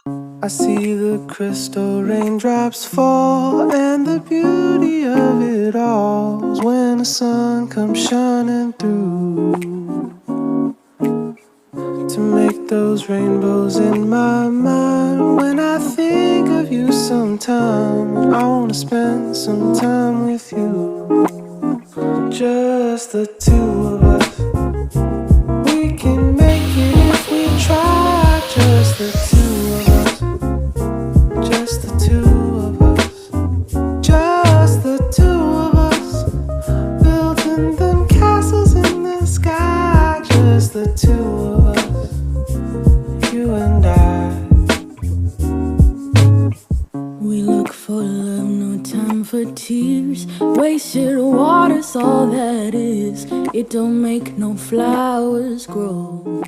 I see the crystal raindrops fall, and the beauty of it all is when the sun comes shining through to make those rainbows in my mind. When I think of you sometime, I wanna spend some time with you. Just the two of us. We can make it if we try. Just the two of us. Just the two of us. Just the two of us. Building them castles in the sky. Just the two of us. You and I. We look for love, no time for tears. Wasted water's all that is. It don't make no flowers grow.